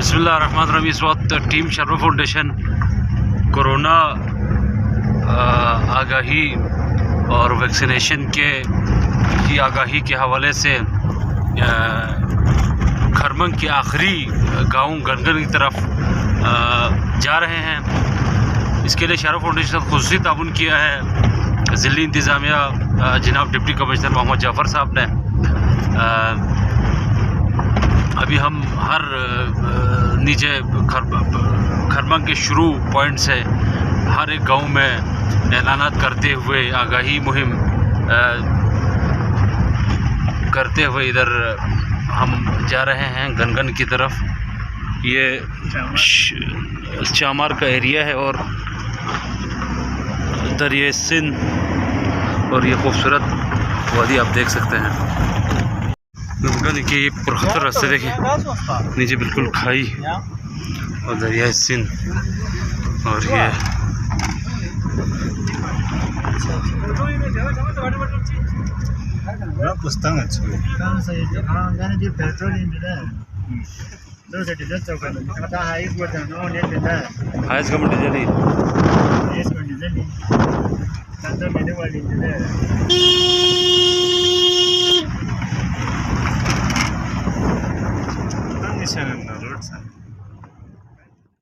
बिस्मिल्लाहिर्रहमानिर्रहीम। इस वक्त टीम शर्मा फाउंडेशन कोरोना आगाही और वैक्सीनेशन की आगाही के हवाले से खरमंग के आखिरी गांव गनगन की तरफ जा रहे हैं। इसके लिए शर्मा फाउंडेशन ने खुसूसी ताउन किया है ज़िली इंतज़ामिया जनाब डिप्टी कमिश्नर मोहम्मद जाफ़र साहब ने। अभी हम हर नीचे खरमंग के शुरू पॉइंट से हर एक गांव में ऐलानात करते हुए आगाही मुहिम करते हुए इधर हम जा रहे हैं गनगन की तरफ। ये चामार का एरिया है और दरिया सिंध और ये खूबसूरत वादी आप देख सकते हैं। गनगन के ये पुरखतर रास्ते देखें, नीचे बिल्कुल खाई और दरिया सिंध और ये हाईएस्ट कमेटी